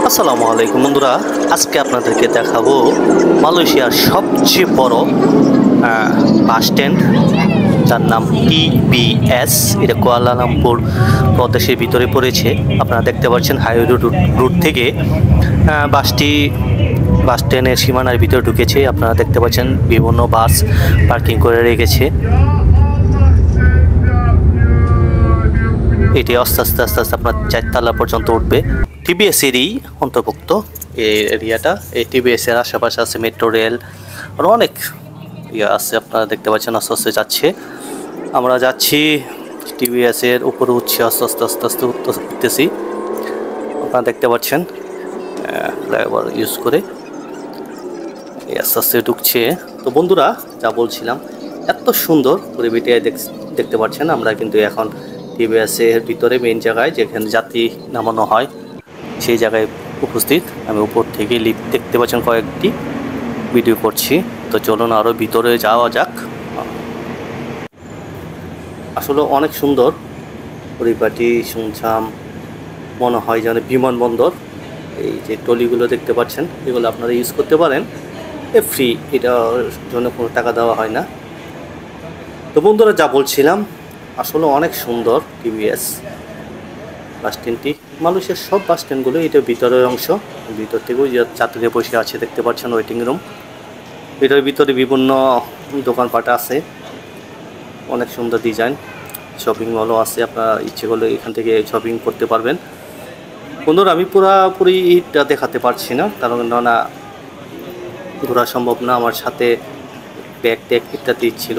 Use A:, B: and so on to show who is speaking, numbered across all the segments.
A: আসসালামু আলাইকুম বন্ধুরা, আজকে আপনাদেরকে দেখাবো মালয়েশিয়ার সবচেয়ে বড় বাস স্ট্যান্ড, যার নাম টিবিএস। এটা কুয়ালালামপুর প্রদেশের ভিতরে পড়েছে। আপনারা দেখতে পাচ্ছেন হাইওয়ে রুট থেকে বাস স্ট্যান্ডের সীমানার ভিতরে ঢুকেছে। আপনারা দেখতে পাচ্ছেন বিভিন্ন বাস পার্কিং করে রেখেছে। এটি আস্তে আস্তে আপনার 4 তলা পর্যন্ত উঠবে। টিবিএস এরই অন্তর্ভুক্ত এই এরিয়াটা। এই টিবিএস এর আশেপাশে আছে মেট্রো রেল, আর অনেক আছে। আপনারা দেখতে পাচ্ছেন আস্তে আস্তে যাচ্ছে। আমরা যাচ্ছি টিবিএস এর উপরে, উঠছি আস্তে আস্তে উঠতেছি। আপনারা দেখতে পাচ্ছেন ফ্লাইওভার ইউজ করে আস্তে আস্তে ঢুকছে। তো বন্ধুরা, যা বলছিলাম, এত সুন্দর পরিবেশটি দেখতে পাচ্ছেন। আমরা কিন্তু এখন টিবিএস এর ভিতরে মেইন জায়গায়, যেখানে যাত্রী নামানো হয়, সেই জায়গায় উপস্থিত। আমি উপর থেকে লিফট দেখতে পাচ্ছেন কয়েকটি, ভিডিও করছি। তো চলুন আরও ভিতরে যাওয়া যাক। আসলে অনেক সুন্দর পরিপাটি, শুনছাম, মনে হয় যেন বিমানবন্দর। এই যে টলিগুলো দেখতে পাচ্ছেন, এগুলো আপনারা ইউজ করতে পারেন, ফ্রি, এটার জন্য কোনো টাকা দেওয়া হয় না। তো বন্ধুরা, যা বলছিলাম, আসলে অনেক সুন্দর টিবিএস বাস স্ট্যান্ডটি। মালয়েশিয়ার সব বাস স্ট্যান্ডগুলো, এটা ভিতরের অংশ। ভিতর থেকেও যে যাত্রীরা বসে আছে দেখতে পাচ্ছেন, ওয়েটিং রুম। এটার ভিতরে বিভিন্ন দোকানপাট আছে, অনেক সুন্দর ডিজাইন। শপিং মলও আছে, আপনারা ইচ্ছে করলে এখান থেকে শপিং করতে পারবেন। বন্ধুরা, আমি পুরোপুরি এটা দেখাতে পারছি না, কারণ না ঘোরা সম্ভব না। আমার সাথে ব্যাগ ট্যাগ ইত্যাদি ছিল।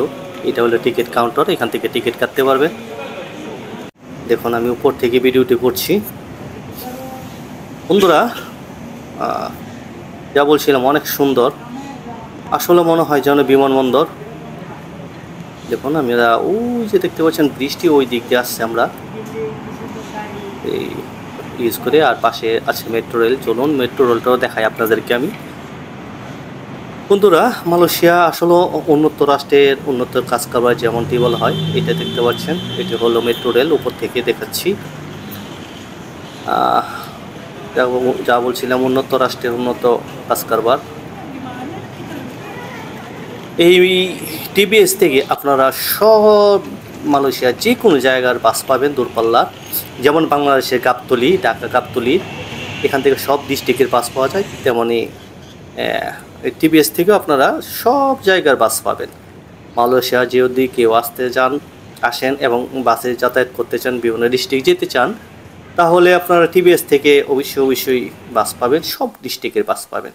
A: এটা হলো টিকিট কাউন্টার, এখান থেকে টিকিট কাটতে পারবে। দেখুন, আমি উপর থেকে ভিডিওটি করছি। বন্ধুরা, যা বলছিলাম, অনেক সুন্দর। আসলে মনে হয় যেন বিমানবন্দর। দেখুন, আমরা ওই যে দেখতে পাচ্ছেন বৃষ্টি, ওই দিক দিয়ে আসছে আমরা এই ইউজ করে। আর পাশে আছে মেট্রো রেল। চলুন মেট্রো রেলটাও দেখাই আপনাদেরকে আমি। বন্ধুরা, মালয়েশিয়া আসলে উন্নত রাষ্ট্রের উন্নত কাজ কারবার যেমনটি বলা হয়, এটা দেখতে পাচ্ছেন। এটি হলো মেট্রো রেল, উপর থেকে দেখাচ্ছি। যা বলছিলাম, উন্নত রাষ্ট্রের উন্নত কাজ কারবার। এই টিবিএস থেকে আপনারা সব মালয়েশিয়ার যে কোনো জায়গার বাস পাবেন, দূরপাল্লার। যেমন বাংলাদেশের গাবতলী, ঢাকা গাবতলী, এখান থেকে সব ডিস্ট্রিক্টের বাস পাওয়া যায়। তেমনই টিবিএস থেকেও আপনারা সব জায়গার বাস পাবেন। মালয়েশিয়া যদি কেউ আসেন এবং বাসে যাতায়াত করতে চান, বিভিন্ন ডিস্ট্রিক্ট যেতে চান, তাহলে আপনারা টিবিএস থেকে অবশ্যই বাস পাবেন, সব ডিস্ট্রিক্টের বাস পাবেন।